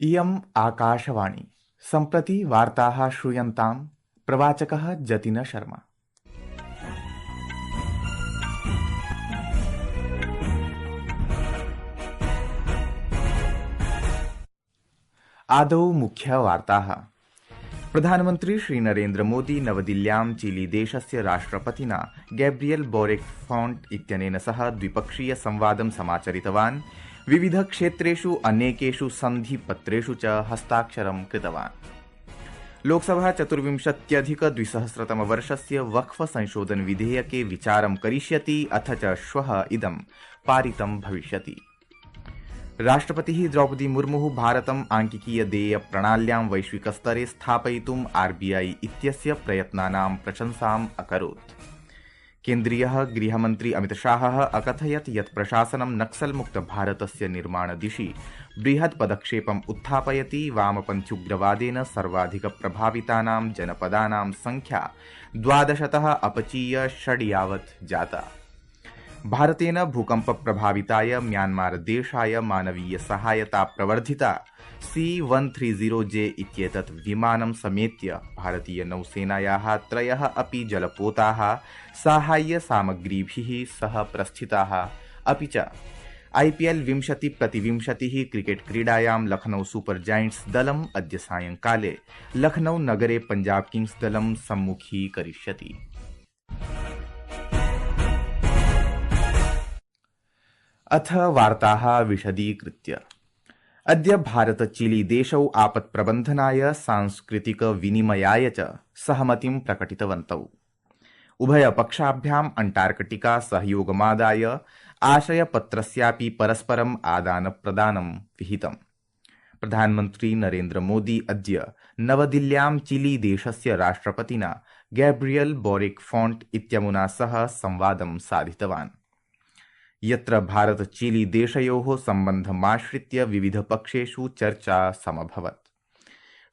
इयम् आकाशवाणी सम्प्रति वार्ताः श्रूयन्तां प्रवाचकः जतिन शर्मा। आदौ मुख्यवार्ताः। प्रधानमन्त्री श्रीनरेन्द्र मोदी नवदिल्ल्यां चिलीदेशस्य राष्ट्रपतिना गैब्रियल बोरिक फॉन्ट इत्यनेन सह द्विपक्षीय संवादं समाचरितवान्। विविधक्षेत्रेषु अनेकेषु सन्धिपत्रेषु च हस्ताक्षरं कृतवान्। लोकसभा चतुर्विंशत्यधिक-द्विसहस्रतमवर्षस्य वक्फ संशोधन विधेयके विचारं करिष्यति, अथ च श्वः इदं पारितं भविष्यति। राष्ट्रपतिः द्रौपदी मुर्मुः भारतम् आंकिकीय देय प्रणाल्यां वैश्विकस्तरे स्थापयितुम् आरबीआई इत्यस्य प्रयत्नानां प्रशंसाम् अकरोत्। केन्द्रीयः गृहमन्त्री अमितशाहः अकथयत् यत् प्रशासनं नक्सलमुक्त भारतस्य निर्माणदिशि बृहत् पदक्षेपम् उत्थापयति। वामपन्थ्युग्रवादेन सर्वाधिकप्रभावितानां जनपदानां संख्या 12तः अपचीय 6 यावत् जाता। भारतेन भूकम्पप्रभाविताय म्यान्मारदेशाय मानवीय सहायता प्रवर्धिता। C-130J इत्येतत् विमानं समेत्य भारतीयनौसेनायाः 3 अपि जलपोताः साहाय्यसामग्रीभिः सह प्रस्थिताः। अपि च IPL 20-20 क्रिकेट क्रीडायां लखनऊ सुपर जायंट्स दलम् अद्य सायंकाले लखनऊ नगरे पंजाब किंग्स दलं सम्मुखीकरिष्यति। अथ वार्ताः विशदीकृत्य। अद्य भारत चिली देशौ आपत्प्रबन्धनाय सांस्कृतिक विनिमयाय च सहमतिं प्रकटितवन्तौ। उभयपक्षाभ्याम् अंटार्कटिका सहयोगमादाय आशयपत्रस्यापि परस्परम् आदानप्रदानं विहितम्। प्रधानमन्त्री नरेन्द्र मोदी अद्य नवदिल्ल्यां चिली देशस्य राष्ट्रपतिना गैब्रियल बोरिक फॉन्ट इत्यमुना सह संवादं साधितवान्, यत्र भारत चिली देशयोः सम्बन्धमाश्रित्य विविधपक्षेषु चर्चा समभवत्।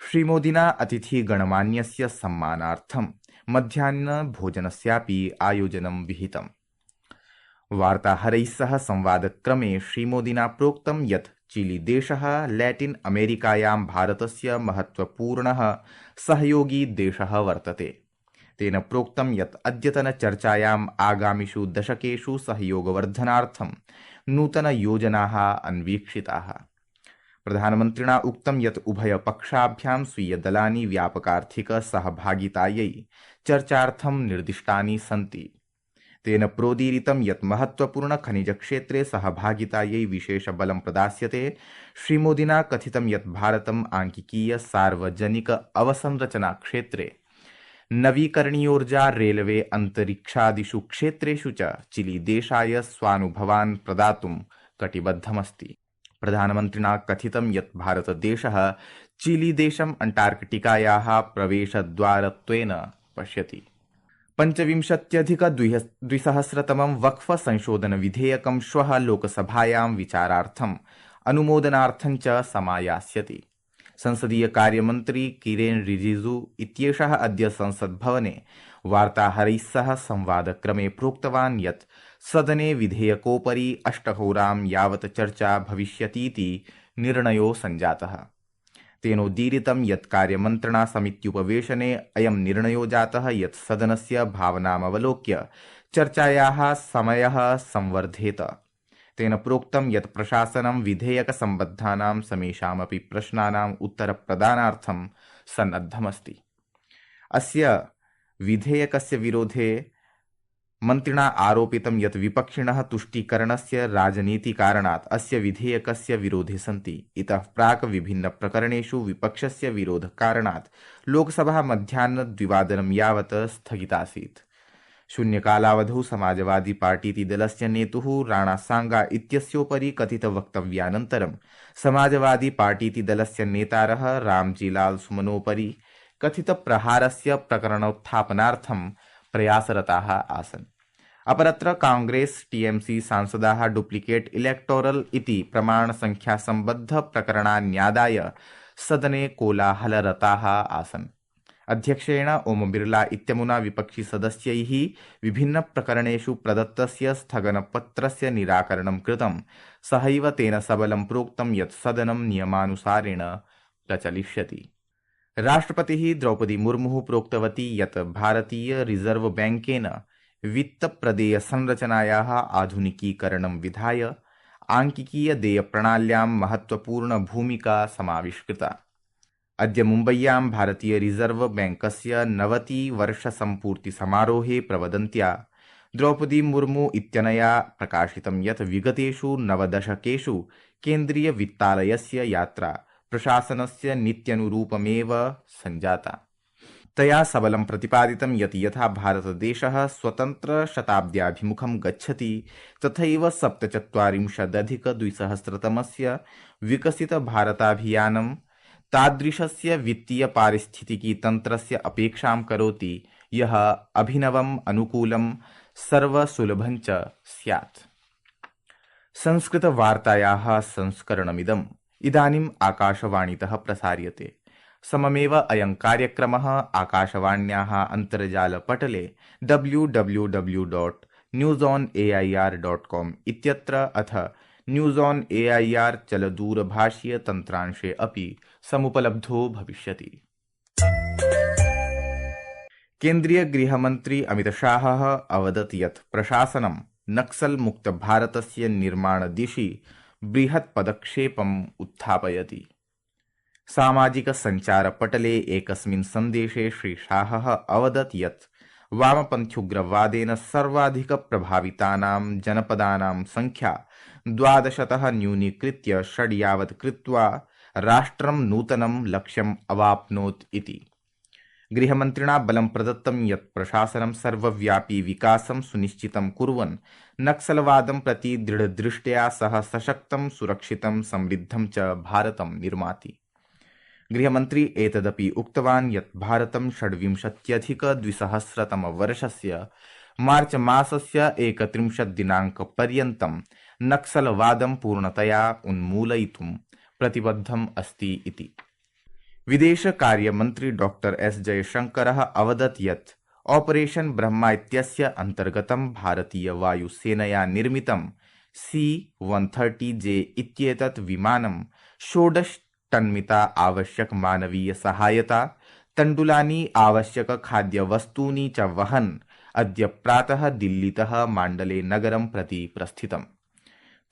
श्रीमोदिना अतिथिगणमान्यस्य सम्मानार्थं मध्याह्नभोजनस्यापि आयोजनं विहितम्। वार्ताहरैः सह संवादक्रमे श्रीमोदिना प्रोक्तं यत् चिली देशः लैटिन अमेरिकायां भारतस्य महत्वपूर्णः सहयोगी देशः वर्तते। तेन प्रोक्तं यत् अद्यतनचर्चायाम् आगामिषु दशकेषु सहयोगवर्धनार्थं नूतनयोजनाः अन्वीक्षिताः। प्रधानमन्त्रिणा उक्तं यत् उभयपक्षाभ्यां स्वीयदलानि व्यापकार्थिकसहभागितायै चर्चार्थं निर्दिष्टानि सन्ति। तेन प्रोदीरितं यत् महत्वपूर्णखनिजक्षेत्रे सहभागितायै विशेषबलं प्रदास्यते। श्रीमोदिना कथितं यत् भारतम् आंकिकीय सार्वजनिक अवसंरचनाक्षेत्रे नवीकरणीयोर्जा, रेलवे, अंतरिक्षादिषु क्षेत्रेषु च चिली देशाय स्वानुभवान् प्रदातुं कटिबद्धमस्ति। प्रधानमन्त्रिणा कथितं यत् भारतदेशः चिली देशम् अंटार्कटिकायाः प्रवेशद्वारत्वेन पश्यति। 25-2000 वक्फ संशोधन विधेयकं श्वः लोकसभायां विचारार्थम् अनुमोदनार्थं च समायास्यति। संसदीय कार्यमन्त्री किरेन रिजिजू इत्येषः अद्य संसद्भवने वार्ताहरैः सह संवादक्रमे प्रोक्तवान् यत् सदने विधेयकोपरि 8 होरां यावत् चर्चा भविष्यतीति निर्णयो सञ्जातः। तेनोदीरितं यत् कार्यमन्त्रिणा समित्युपवेशने अयं निर्णयो जातः यत् सदनस्य भावनामवलोक्य चर्चायाः समयः संवर्धेत। तेन प्रोक्तं यत् प्रशासनं विधेयकसम्बद्धानां समेषामपि प्रश्नानाम् उत्तरप्रदानार्थं सन्नद्धमस्ति। अस्य विधेयकस्य विरोधे मन्त्रिणा आरोपितं यत् विपक्षिणः तुष्टीकरणस्य राजनीतिकारणात् अस्य विधेयकस्य विरोधे सन्ति। इतः प्राक् विभिन्नप्रकरणेषु विपक्षस्य विरोधकारणात् लोकसभा मध्याह्न-2 यावत् स्थगितासीत्। शून्यकालावधौ समाजवादी पार्टीति दलस्य नेतुः राणा सांगा इत्यस्योपरि कथितवक्तव्यानन्तरं समाजवादी पार्टीति दलस्य नेतारः रामजीलाल सुमनोपरि कथितप्रहारस्य प्रकरणोत्थापनार्थं प्रयासरताः आसन्। अपरत्र कांग्रेस टीएमसी सांसदाः डुप्लिकेट इलेक्टोरल इति प्रमाणसंख्यासम्बद्धप्रकरणान्यादाय सदने कोलाहलरताः आसन्। अध्यक्षेण ओम बिरला इत्यमुना विपक्षिसदस्यैः विभिन्नप्रकरणेषु प्रदत्तस्य स्थगनपत्रस्य निराकरणं कृतं। सहैव तेन सबलं प्रोक्तं यत् सदनं नियमानुसारेण प्रचलिष्यति। राष्ट्रपतिः द्रौपदी मुर्मुः प्रोक्तवती यत् भारतीय रिजर्व बैंकेन वित्तप्रदेयसंरचनायाः आधुनिकीकरणं विधाय आंकिकीयदेयप्रणाल्यां महत्त्वपूर्णभूमिका समाविष्कृता। अद्य मुम्बय्यां भारतीय रिजर्व बैंकस्य 90-वर्षसम्पूर्तिसमारोहे प्रवदन्त्या द्रौपदी मुर्मू इत्यनया प्रकाशितं यत् विगतेषु 9 दशकेषु केन्द्रीयवित्तालयस्य यात्रा प्रशासनस्य नीत्यनुरूपमेव सञ्जाता। तया सबलं प्रतिपादितं यत् यथा भारतदेशः स्वतन्त्रशताब्द्याभिमुखं गच्छति तथैव 47-अधिक-2000तमस्य विकसितभारताभियानं तादृशस्य वित्तीयपारिस्थितिकीतन्त्रस्य अपेक्षां करोति यः अभिनवम्, अनुकूलं, सर्वसुलभं च स्यात्। संस्कृतवार्तायाः संस्करणमिदम् इदानीम् आकाशवाणीतः प्रसार्यते। सममेव अयं कार्यक्रमः आकाशवाण्याः अन्तर्जालपटले www.newsonair.com इत्यत्र अथ न्यूज़ ऑन एआईआर चलदूरभाषीयतन्त्रांशे अपि समुपलब्धो भविष्यति। केन्द्रीय गृहमन्त्री अमितशाहः अवदत् यत् प्रशासनं नक्सल्मुक्तभारतस्य निर्माणदिशि बृहत् पदक्षेपम् उत्थापयति। सामाजिक सञ्चारपटले एकस्मिन् सन्देशे श्रीशाहः अवदत् यत् वामपन्थ्युग्रवादेन सर्वाधिकप्रभावितानां जनपदानां संख्या 12तः न्यूनीकृत्य 6 यावत् कृत्वा राष्ट्रं नूतनं लक्ष्यम् अवाप्नोत् इति। गृहमन्त्रिणा बलं प्रदत्तं यत् प्रशासनं सर्वव्यापी विकासं सुनिश्चितं कुर्वन् नक्सलवादं प्रति दृढदृष्ट्या सह सशक्तं, सुरक्षितं, समृद्धं च भारतं निर्माति। गृहमन्त्री एतदपि उक्तवान् यत् भारतं 26-2000तमवर्षस्य मार्च मासस्य 31 दिनाङ्कपर्यन्तं नक्सलवादं पूर्णतया उन्मूलयितुं प्रतिबद्धम् अस्ति इति। विदेशकार्यमन्त्री डॉक्टर एस जयशंकरः अवदत् यत् ऑपरेशन ब्रह्मा इत्यस्य अन्तर्गतं भारतीयवायुसेनया निर्मितं C-130J इत्येतत् विमानं 16 टन्मिता आवश्यक मानवीय सहायता, तण्डुलानि, आवश्यक खाद्यवस्तूनि च वहन् अद्य प्रातः दिल्लीतः माण्डले नगरं प्रति प्रस्थितम्।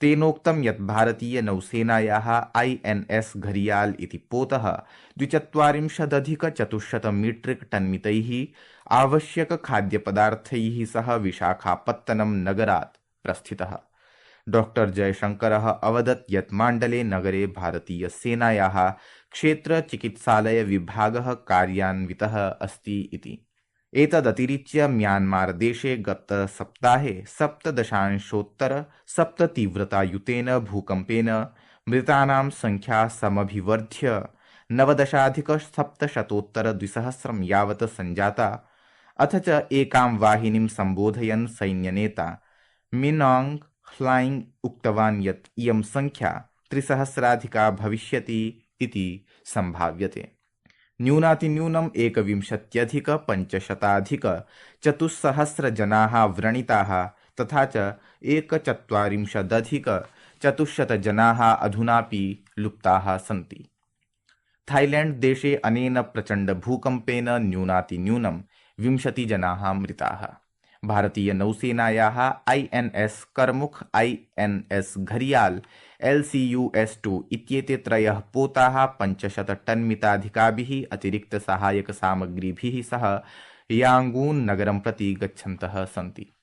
तेनोक्तं यत् भारतीय नौसेनायाः INS घरियाल इति पोतः 42,400 मीट्रिक टन्मितैः आवश्यक खाद्यपदार्थैः सह विशाखापत्तनम नगरात् प्रस्थितः। डॉक्टर जयशंकरः अवदत् यत् माण्डले नगरे भारतीय सेनायाः क्षेत्र चिकित्सालय विभागः कार्यान्वितः अस्ति इति। एतदतिरिच्य म्यांमार देशे गत सप्ताहे 7.7 तीव्रतायुतेन भूकम्पेन मृतानां संख्या समभिवर्ध्य 9.7 यावत् संजाता। अथ च एकां वाहिनीं सम्बोधयन् सैन्यनेता मिन ऑङ्ग ह्लाइङ्ग उक्तवान् यत् इयं संख्या 3,000 भविष्यति इति सम्भाव्यते। न्यूनातिन्यूनम् 21,500 जनाः व्रणिताः तथा च 41,400 जनाः अधुनापि लुप्ताः सन्ति। थाईलैंड देशे अनेन प्रचण्ड भूकम्पेन न्यूनातिन्यूनं 20 जनाः मृताः। भारतीय नौसेनायाः INS करमुख, INS घरियाल, LCUS-2 इत्येते त्रयः पोताः 500 टन्मिताधिकाभिः अतिरिक्त सहायक सामग्रीभिः सह यांगून नगरं प्रति गच्छन्तः सन्ति।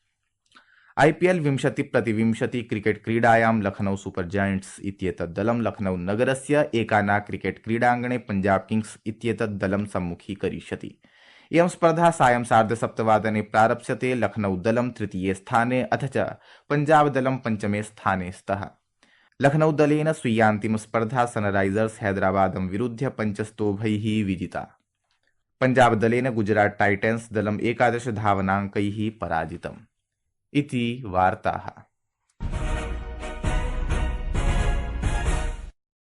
IPL 20-20 क्रिकेट क्रीडायां लखनऊ सुपर जायंट्स इत्येतत् दलं लखनऊ नगरस्य एकाना क्रिकेट क्रीडाङ्गणे पंजाब किंग्स इत्येतत् दलं सम्मुखीकरिष्यति। इयं स्पर्धा सायं 7:30 प्रारप्स्यते। लखनऊ दलं तृतीये स्थाने अथ च पंजाब दलं पञ्चमे स्थाने स्तः। लखनऊ दलेन स्वीयान्तिम स्पर्धा सनराइजर्स हैदराबादं विरुध्य 5 स्तोभैः विजिता। पंजाब दलेन गुजरात टाइटन्स दलं 11 धावनाङ्कैः पराजितम्। इति वार्ताः।